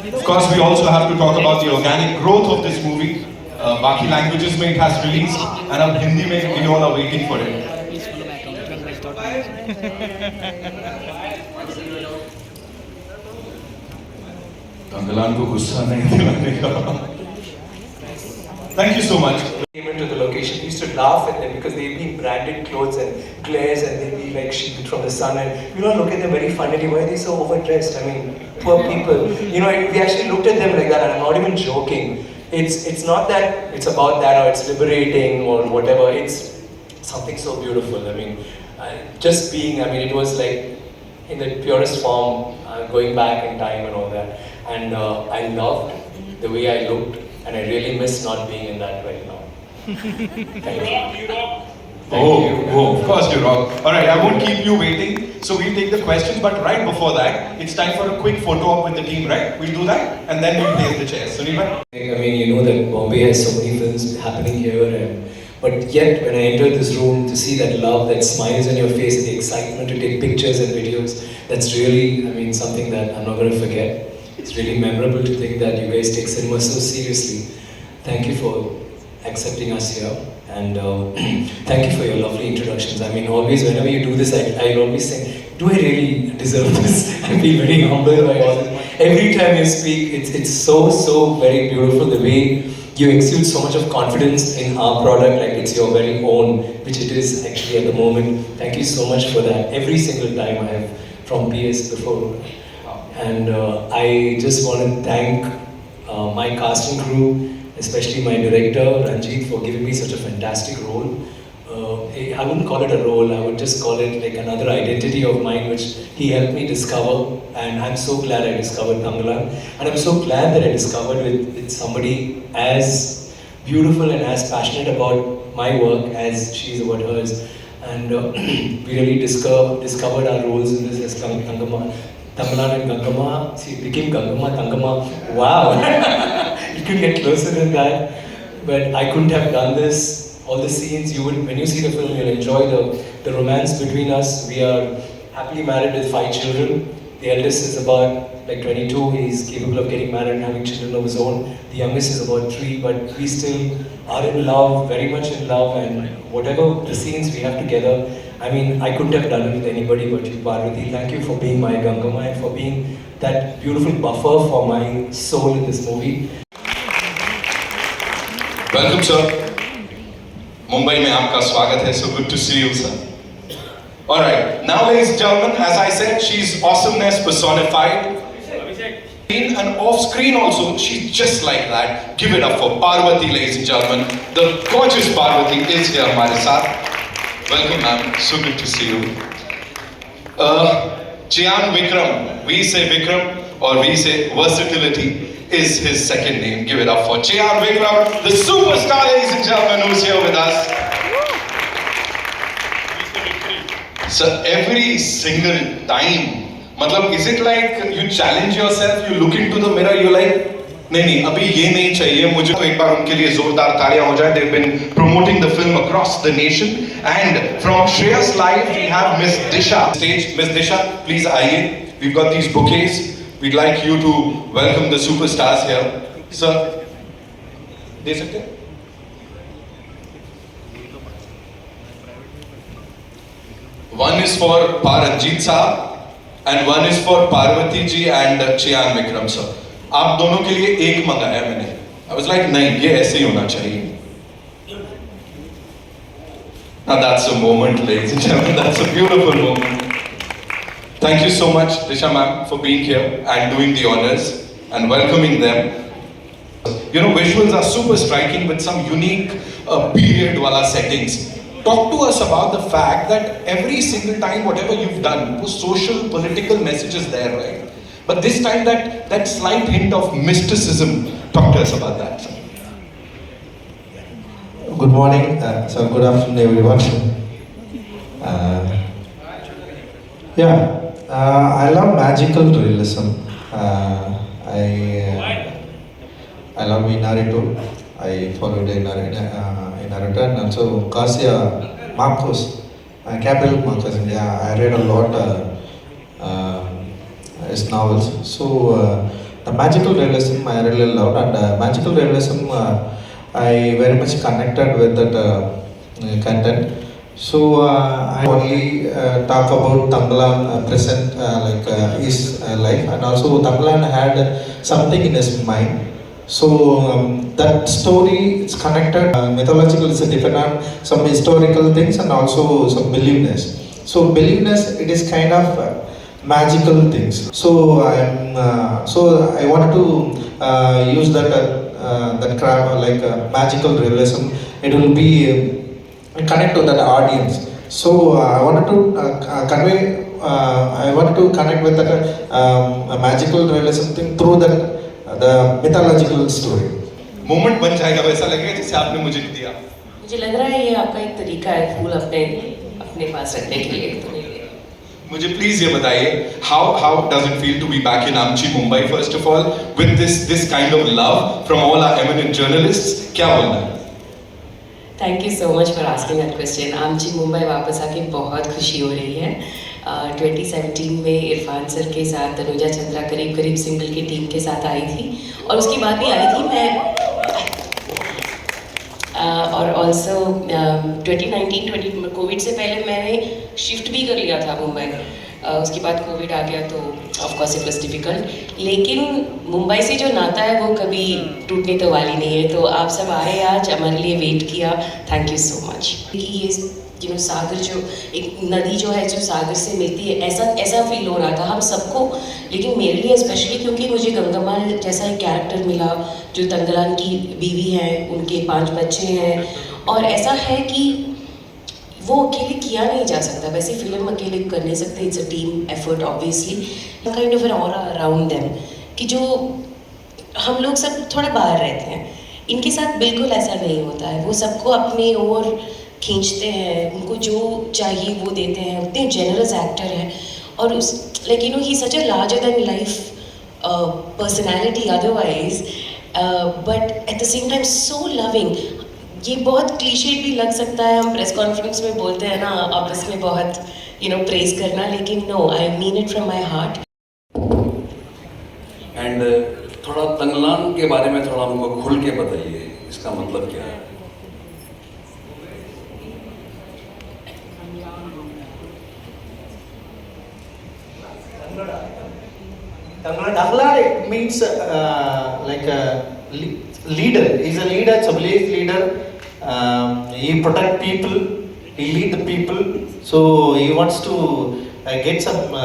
Of course, we also have to talk about the organic growth of this movie. Baki languages में it has released, and अब हिंदी में we all are waiting for it. Thangalaan को गुस्सा नहीं दिलाने का. Thank you so much. Came into the location, we used to laugh at them because they'd be branded clothes and glares and they'd be like shielded from the sun, and we don't look at them very funnily. Why are they so overdressed? I mean, poor people. You know, we actually looked at them like that, and I'm not even joking. It's not that it's about that or it's liberating or whatever. It's something so beautiful. I mean, just being. I mean, it was like in the purest form, going back in time and all that. And I loved the way I looked, and I really miss not being in that right now. Thank you. Oh, of course you're wrong. Alright, I won't keep you waiting. So we'll take the questions, but right before that, it's time for a quick photo op with the team, right? We'll do that, and then we'll place the chairs. Sunil bhai? I mean, you know that Bombay has so many films happening here, but yet when I entered this room to see that love, that smiles on your face, the excitement to take pictures and videos, that's really, I mean, something that I'm not going to forget. It's really memorable to think that you guys take cinema so seriously. Thank you for accepting us here, and thank you for your lovely introductions. I mean, always whenever you do this, I always think, do I really deserve this? I feel very humbled by all this. Every time you speak, it's so very beautiful, the way you exude so much of confidence in our product, like it's your very own, which it is actually at the moment. Thank you so much for that. Every single time I have from PS before. And I just want to thank my casting crew, especially my director, Ranjit, for giving me such a fantastic role. I wouldn't call it a role, I would just call it like another identity of mine, which he helped me discover. And I'm so glad I discovered Thangalaan. And I'm so glad that I discovered with somebody as beautiful and as passionate about my work as she is about hers. And we really discovered our roles in this as Thangalaan and Gangama. See, it became Tangama. Wow! It couldn't get closer than that. But I couldn't have done this. All the scenes, when you see the film, you'll enjoy the romance between us. We are happily married with 5 children. The eldest is about like 22. He's capable of getting married and having children of his own. The youngest is about 3, but we still are in love, very much in love. And whatever the scenes we have together, I mean, I couldn't have done it with anybody but you, Parvathy. Thank you for being my Gangama and for being that beautiful buffer for my soul in this movie. Welcome, sir. Mumbai mein aapka swagat hai, so good to see you, sir. Alright, now ladies and gentlemen, as I said, she's awesomeness personified. And off screen also, she's just like that. Give it up for Parvathy, ladies and gentlemen. The gorgeous Parvathy is here, hamare saath. Welcome, ma'am. So good to see you. Chiyaan Vikram. We say Vikram, or we say versatility is his second name. Give it up for Chiyaan Vikram, the superstar, ladies and gentlemen, who's here with us. So every single time, matlab, is it like you challenge yourself, you look into the mirror, you're like, नहीं अभी ये नहीं चाहिए मुझे तो एक बार उनके लिए जोरदार तालियां हो जाए. They've been promoting the film across the nation, and from Shreyas Live we have Miss Disha stage. Miss Disha, please आइए. We've got these bouquets. We'd like you to welcome the superstars here. Sir, दे सकते हैं? One is for Paranjit Saab and one is for Parvathy ji and Chiyaan Vikram sir. आप दोनों के लिए एक मंगाया मैंने. I was like, नहीं, ये ऐसे ही होना चाहिए. Now that's a moment, ladies and gentlemen. That's a beautiful moment. Thank you so much, Disha ma'am, for being here and doing the honors and welcoming them. You know, visuals are super striking with some unique period wala settings. Talk to us about the fact that every single time, whatever you've done, was social, political messages there, right? But this time, that slight hint of mysticism. Talk to us about that. Good morning, good afternoon, everyone. I love magical realism. I love Naruto. I followed Naruto and also Garcia Marcos, Gabriel Marcos. I read a lot his novels. So magical realism I really loved, and magical realism I very much connected with that content. So I only talk about Thangalaan present his life, and also Thangalaan had something in his mind. So that story is connected. Mythological is depend on some historical things and also some believeness. So believeness, it is kind of magical things. So I wanted to use that craft magical realism. It will be connect to that audience. So I wanted to convey. I wanted to connect with that magical realism thing through that the mythological story. Moment बन जाएगा वैसा लगेगा जैसे आपने मुझे दिया. मुझे लग रहा है ये आपका एक तरीका है फूल अपने अपने पास रखने के लिए. तो मुझे प्लीज ये बताइए how does it feel to be back in Amchi, Mumbai, first of all, with this kind of love from all our eminent journalists? क्या बोलना है? Thank you so much for asking that question. आमची मुंबई वापस आके बहुत खुशी हो रही है. 2017 में इरफान सर के साथ तनुजा चंद्रा करीब करीब सिंगल की टीम के साथ आई थी और उसके बाद भी आई थी मैं. और ऑल्सो 2019 कोविड से पहले मैंने शिफ्ट भी कर लिया था मुंबई. उसके बाद कोविड आ गया तो of course it was difficult. लेकिन मुंबई से जो नाता है वो कभी टूटने तो वाली नहीं है. तो आप सब आए आज, हमारे लिए वेट किया. Thank you so much. ये सागर जो एक नदी जो है जो सागर से मिलती है, ऐसा फील हो रहा था हम सबको. लेकिन मेरे लिए स्पेशली क्योंकि मुझे गंगम्मा जैसा एक कैरेक्टर मिला जो तंगलान की बीवी है, उनके 5 बच्चे हैं. और ऐसा है कि वो अकेले किया नहीं जा सकता. वैसे फिल्म अकेले कर नहीं सकते. It's a team effort obviously. Kind of an aura around them कि जो हम लोग सब थोड़ा बाहर रहते हैं, इनके साथ बिल्कुल ऐसा नहीं होता है. वो सबको अपनी ओर खींचते हैं, उनको जो चाहिए वो देते हैं. उतने जेनरस एक्टर हैं और उस like you know he such a larger than life personality otherwise, but at the same time so loving. ये बहुत क्लीशे भी लग सकता है, हम प्रेस कॉन्फ्रेंस में बोलते हैं ना आपस में बहुत यू नो प्रेज करना, लेकिन no, I mean it from my heart. And थोड़ा तंगलान के बारे में थोड़ा हमको खुल के बताइए, इसका मतलब क्या है? Thangalaan, it means like a leader. He's a leader, it's a village leader. He protect people, he lead the people. So he wants to get some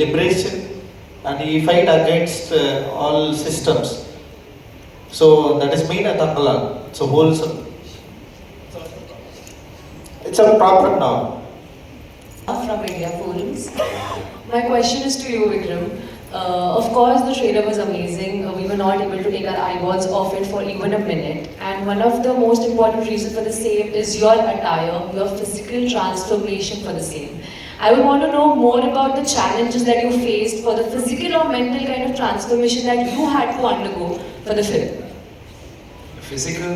liberation, and he fight against all systems. So that is mean at Thangalaan. It's a wholesome. It's a proper noun. From India Forums. My question is to you, Vikram. Of course, the trailer was amazing. We were not able to take our eyeballs off it for even a minute. And one of the most important reasons for the same is your attire, your physical transformation for the same. I would want to know more about the challenges that you faced for the physical or mental kind of transformation that you had to undergo for the film. Physical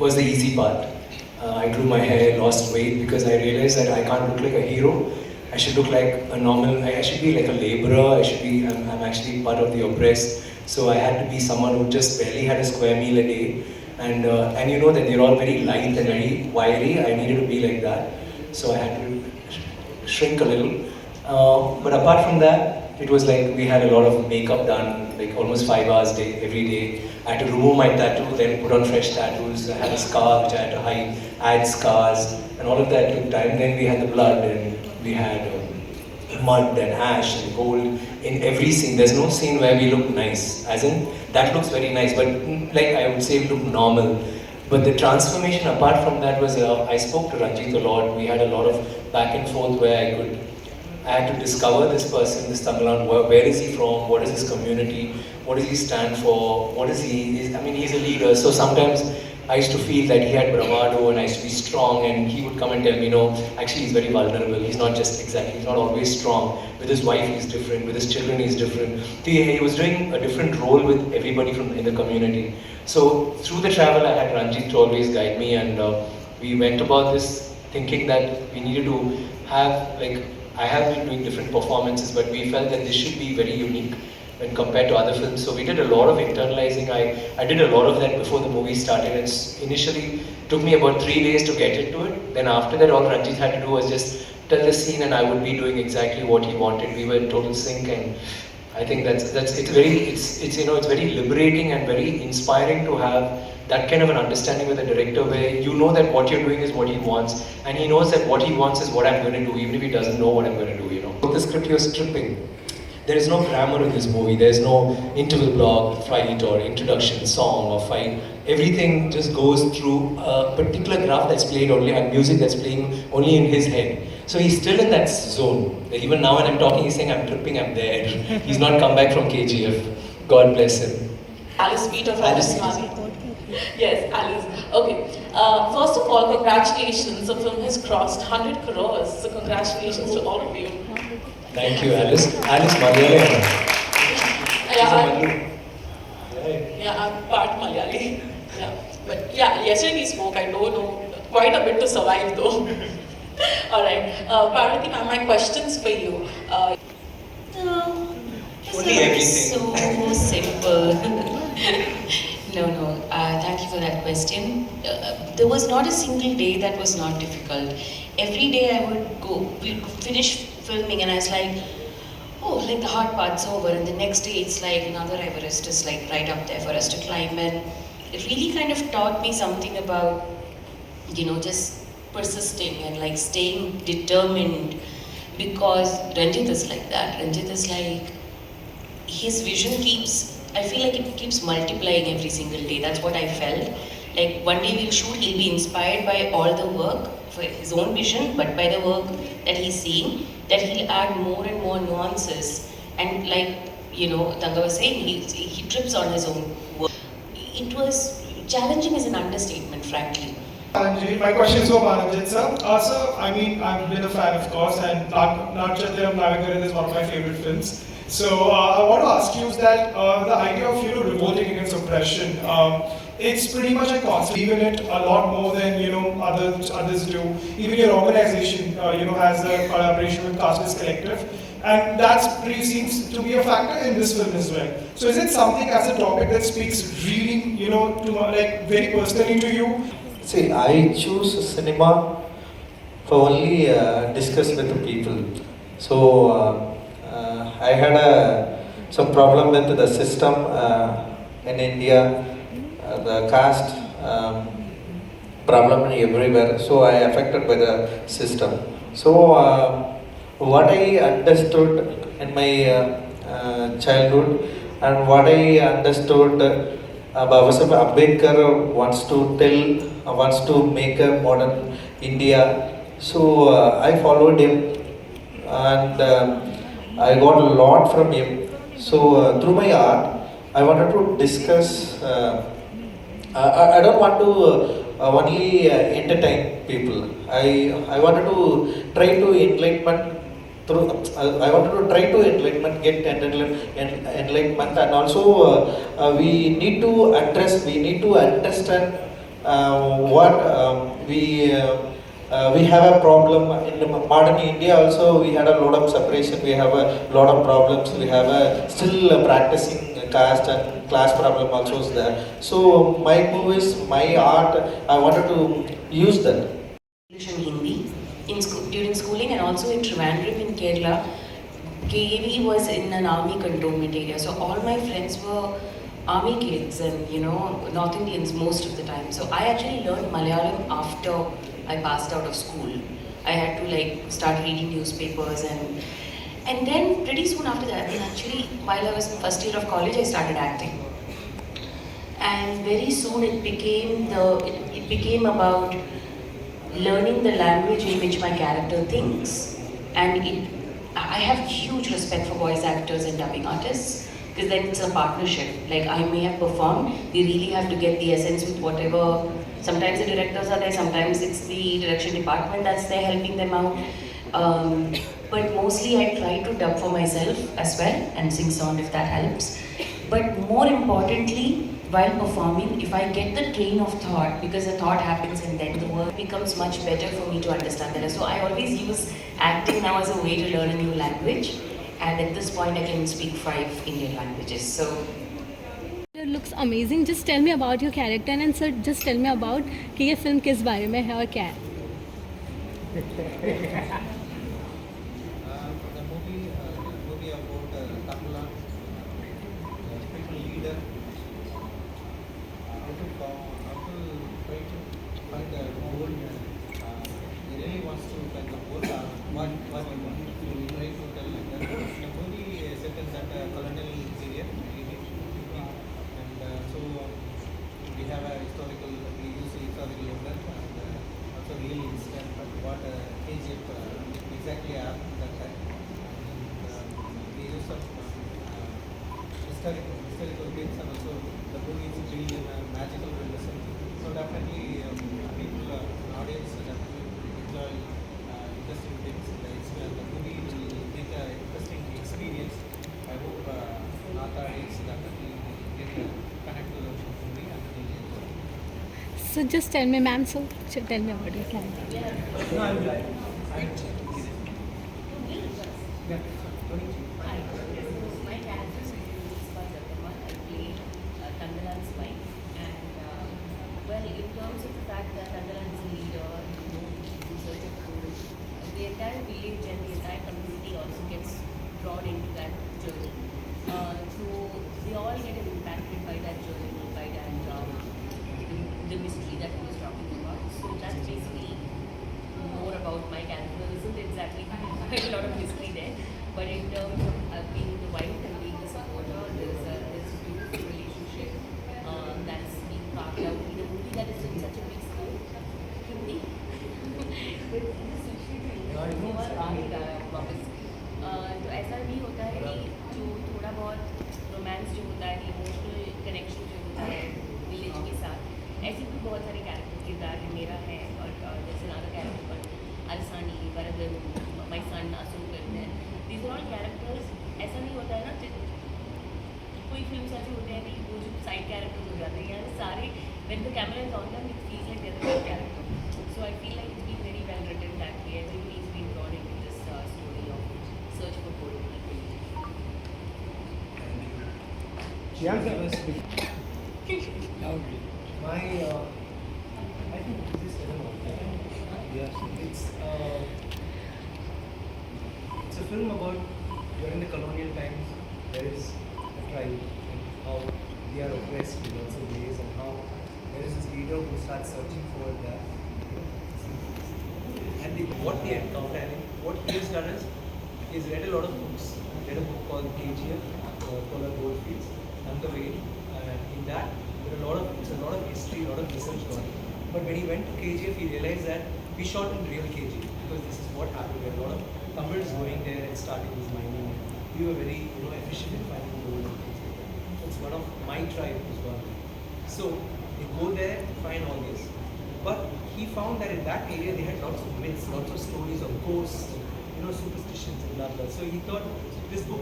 was the easy part. I grew my hair, lost weight because I realized that I can't look like a hero. I should look like a normal, I should be like a laborer, I'm actually part of the oppressed. So I had to be someone who just barely had a square meal a day. And you know that they're all very light and very wiry. I needed to be like that. So I had to shrink a little. But apart from that, it was like we had a lot of makeup done, like almost 5 hours every day. I had to remove my tattoo, then put on fresh tattoos. I had a scar which I had to hide, add scars, and all of that took time. Then we had the blood, and we had mud and ash and gold in every scene. There's no scene where we look nice, as in that looks very nice, but like I would say it looked normal. But the transformation apart from that was, I spoke to Ranjit a lot. We had a lot of back and forth where I had to discover this person, this Thangalaan. Where is he from? What is his community? What does he stand for? What is he? I mean, he's a leader. So sometimes I used to feel that he had bravado and I used to be strong, and he would come and tell me, no, actually he's very vulnerable. He's not just exactly, he's not always strong. With his wife he's different, with his children he's different. He was doing a different role with everybody in the community. So through the travel I had Ranjit to always guide me, and we went about this thinking that we needed to have, like, I have been doing different performances, but we felt that this should be very unique. when compared to other films. So we did a lot of internalizing. I did a lot of that before the movie started. And initially took me about 3 days to get into it. Then after that, all Ranjit had to do was just tell the scene, and I would be doing exactly what he wanted. We were in total sync, and I think it's very liberating and very inspiring to have that kind of an understanding with a director where you know that what you're doing is what he wants, and he knows that what he wants is what I'm going to do, even if he doesn't know what I'm going to do, you know. With the script, you're stripping. There is no grammar in this movie. There's no interval block, fight, or introduction song or fight. Everything just goes through a particular graph that's played only, and music that's playing only in his head. So he's still in that zone. Even now when I'm talking, he's saying, I'm tripping, I'm there. He's not come back from KGF. God bless him. Alice Peter from Alice. Yes, Alice. Okay. First of all, congratulations. The film has crossed 100 crores. So congratulations to all of you. Thank you, Alice. Alice Malayali. Yeah, I'm part Malayali. Yeah. But yeah, yesterday we spoke. I don't know quite a bit to survive though. Alright. Parvathy ma'am, my questions for you. It's so simple. No. Thank you for that question. There was not a single day that was not difficult. Every day I would we'd finish filming and I was like, oh, like the hard part's over. And the next day it's like another Everest is like right up there for us to climb. And it really kind of taught me something about, just persisting and like staying determined, because Ranjit is like that. Ranjit is like, his vision I feel like it keeps multiplying every single day. That's what I felt. Like one day we'll shoot, he'll be inspired by all the work for his own vision, but by the work that he's seeing, that he'll add more and more nuances. And like, Thanga was saying, he trips on his own work. It was challenging is an understatement, frankly. My question is for Manojit sir. Sir, I mean, I've been a fan, of course, and Malavika is one of my favorite films. So I want to ask you is that the idea of revolting against oppression, it's pretty much a concept. Even it a lot more than others do. Even your organization has a collaboration with Castless Collective, and that really seems to be a factor in this film as well. So is it something as a topic that speaks really to like very personally to you? See, I choose cinema for only discuss with the people. So I had some problem with the system in India, the caste problem everywhere. So I affected by the system. So what I understood in my childhood and what I understood, Babasaheb Ambedkar wants to make a modern India. So I followed him, and I got a lot from him. So through my art, I wanted to discuss. I don't want to only entertain people. I wanted to try to enlightenment through. I wanted to try to enlightenment, get enlightenment, and also we need to address. We need to understand what we have a problem in modern India. Also, we had a lot of separation. We have a lot of problems. We have still practicing caste and class problem also is there. So my movies, my art, I wanted to use that. English and Hindi during schooling, and also in Trivandrum in Kerala. KAV was in an army cantonment area, so all my friends were army kids and North Indians most of the time. So I actually learned Malayalam after I passed out of school. I had to start reading newspapers, and then pretty soon after that, actually while I was in first year of college, I started acting. And very soon it became about learning the language in which my character thinks. And I have huge respect for voice actors and dubbing artists, because then it's a partnership. Like I may have performed, we really have to get the essence with whatever. Sometimes the directors are there, sometimes it's the direction department that's there helping them out. But mostly I try to dub for myself as well and sing sound if that helps. But more importantly, while performing, if I get the train of thought, because the thought happens and then the work becomes much better for me to understand better. So I always use acting now as a way to learn a new language. and at this point I can speak 5 Indian languages. So It looks amazing. Just tell me about your character and sir, just tell me about कि ये film किस बारे में है और क्या है. The movie about Thangalaan, people leader, how to try to find the goal. He really wants to find the goal. What he wants. So we try to tell like that. The movie set in that colonial period, and so we have a historical. We use historical event and also real incident. What KGF exactly happened that time. We use some historical things and also the movie is really a magical realism. So definitely people, audience definitely enjoy interesting things. The movie will make an interesting experience. I hope North audience definitely get connect to the movie and really enjoy. So just tell me, ma'am. So tell me about your character. No, I'm right. My character is Vikram. I play Thangalaan's wife, and well, in terms of the fact that Thangalaan is a leader, in search of gold, the entire village and the entire community also gets drawn into that journey. So they all get impacted by that journey, by that the mystery that he was talking about. So that's basically more about my character. There isn't exactly quite a lot of history there, but in terms of being the wife and being the supporter, there's a beautiful relationship that's being carved out in a movie that is in such a big scale. Hindi? वापस तो ऐसा नहीं होता है कि जो थोड़ा बहुत रोमांस जो होता है, इमोशनल कनेक्शन जो होता है विलेज के साथ, ऐसे भी बहुत सारे कैरेक्टर किरदार मेरा है. और जैसे नागा कैरेक्टर अरसानी, वरदन, माई सन आसू करते हैं. These are all characters. ऐसा नहीं होता है ना, कोई फिल्म ऐसे होते हैं कि वो जो साइड कैरेक्टर्स हो जाते हैं, यहाँ सारे when the camera is on them, it feels like they're the main character. So I feel like it's been very well written that way. Everybody's been drawn into this story of search for gold. Chiyaan sir, my I think this is film. Yes, it's a film about during the colonial times. There is a tribe and how they are oppressed in lots of ways, and how there is this leader who starts searching for the what they encounter. And what he has done is he's read a lot of books. He read a book called KGF, Polar Goldfields, and the way. And in that, there are a lot of history, a lot of research going on. But when he went to KGF, he realized that we shot in real KGF because this is what happened. There were a lot of Tamils going there and starting this mining. We were very efficient in finding gold and things like that. It's one of my tribe who's gone there. So they go there to find all this. But he found that in that area they had lots of myths, lots of stories of ghosts, superstitions and blah blah. So he thought this book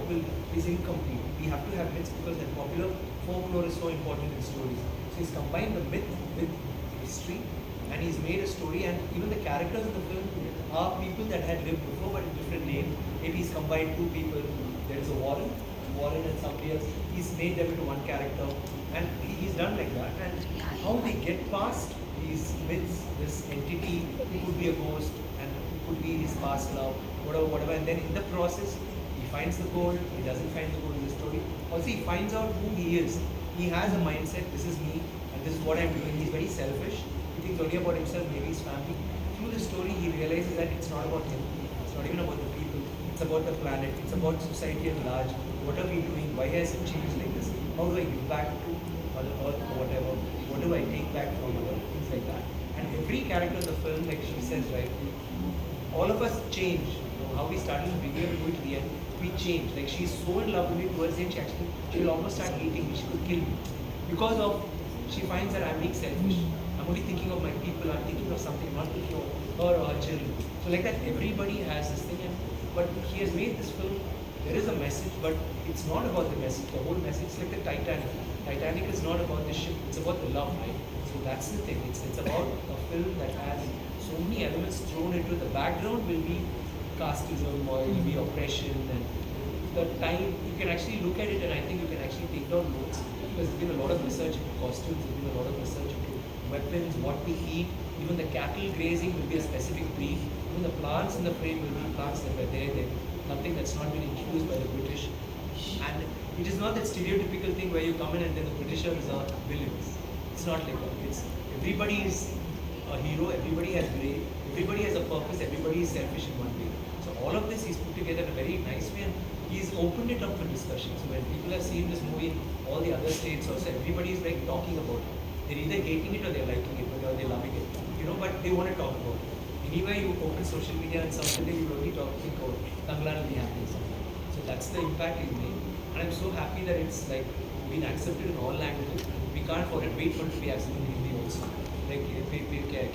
is incomplete. We have to have myths because the popular folklore is so important in stories. So he's combined the myth with history, and he's made a story. And even the characters in the film are people that had lived before but a different name. Maybe he's combined two people. There is a Warren and somebody else. He's made them into one character, and he's done like that. And how they get past these myths, this entity could be a ghost and could be his past love, whatever. And then in the process, he finds the gold. He doesn't find the gold in the story. Also, he finds out who he is. He has a mindset. This is me, and this is what I'm doing. He's very selfish. He thinks only about himself, maybe his family. Through the story, he realizes that it's not about him. It's not even about the people. It's about the planet. It's about society at large. What are we doing? Why has it changed like this? How do I give back to Mother Earth or whatever? What do I take back from her? Things like that. And every character in the film, like she says, right, all of us change. How we started in the beginning and going to the end, we change. Like she's so in love with me towards the end, she will almost start hating me. She could kill me because of she finds that I'm being selfish. I'm only thinking of my people. I'm thinking of something, not thinking of her or her children. So like that, everybody has this thing. But he has made this film. There is a message, but it's not about the message. The whole message is like the Titanic. Titanic is not about the ship. It's about the love, right? So that's the thing. It's about a film that has so many elements thrown into it. The background will be casteism or it will be oppression and the time, you can actually look at it and I think you can actually take down notes because there's been a lot of research into costumes, there's been a lot of research into weapons, what we eat, even the cattle grazing will be a specific breed, even the plants in the frame will be plants that were there, nothing that's not been introduced by the British. And it is not that stereotypical thing where you come in and then the Britishers are villains. It's not like that. It's everybody is a hero, everybody has brain, everybody has a purpose, everybody is selfish in one way. So all of this he's put together in a very nice way and he's opened it up for discussion. So when people have seen this movie in all the other states also, everybody is like talking about it. They're either hating it or they're liking it or they're loving it. You know, but they want to talk about it. Anywhere you open social media and something you only think about Thangalaan will be happening something. So that's the impact he's made. And I'm so happy that it's like been accepted in all languages. We can't wait for it to be accepted in Hindi also. Like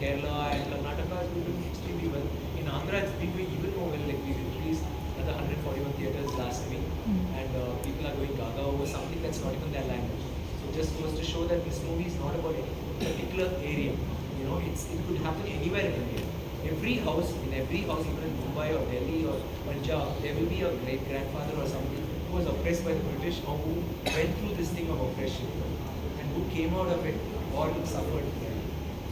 Kerala and Karnataka has been doing extremely well. In Andhra it's been doing even more well. Like we released another 141 theatres last week and people are going gaga over something that's not even their language. So it just goes to show that this movie is not about a particular area. You know, it could happen anywhere in India. Every house, even in Mumbai or Delhi or Punjab, there will be a great grandfather or somebody who was oppressed by the British or who went through this thing of oppression and who came out of it or suffered.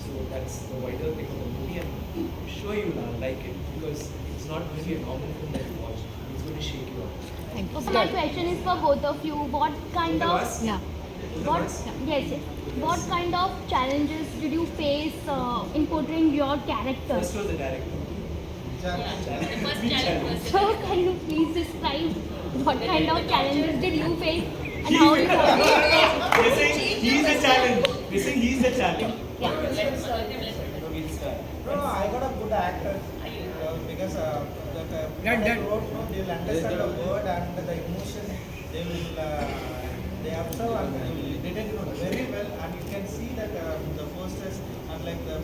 So that's the wider thing of the movie and I'm sure you'll like it because it's not going to be a normal film that you watch. It's going to shake you up. So my question is for both of you. What kind of What kind of challenges did you face in portraying your character? First was the director. So can you please describe what kind of challenges did you face and how you overcame? They're saying he's the challenge. They're saying he's the challenge. Yeah. No, I got a good actor because they'll understand the word and the emotion. They observe and they did it very well, and you can see that the posters and like the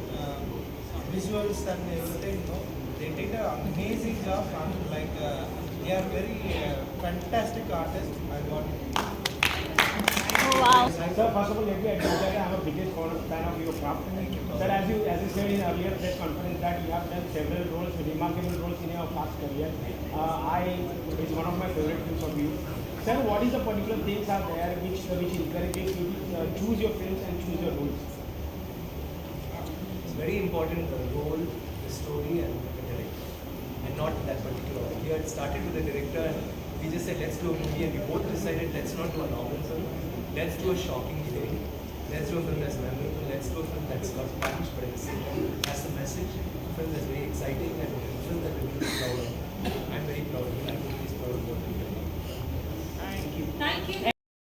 visuals and everything. You know, they did an amazing job and like they are very fantastic artists. I got it. Oh, wow. Sir, first of all, let me admit that I am a biggest fan of your craft. Sir, as you said in earlier press conference that you have done several roles, remarkable roles in your past career. It's one of my favorite films of you. Sir, what is the particular things are there which encourages you to choose your films and choose your roles? It's very important the role, the story and the director. And not that particular one. We had started with the director and we just said let's do a movie and we both decided let's not do a normal film. Let's do a shocking film. Let's do a film that's memorable. Let's do a film that's got punch but at the same time has the message. A film that's very exciting and a film that we're really proud of. I'm very proud of it. I think he's proud of what we're doing. Thank you.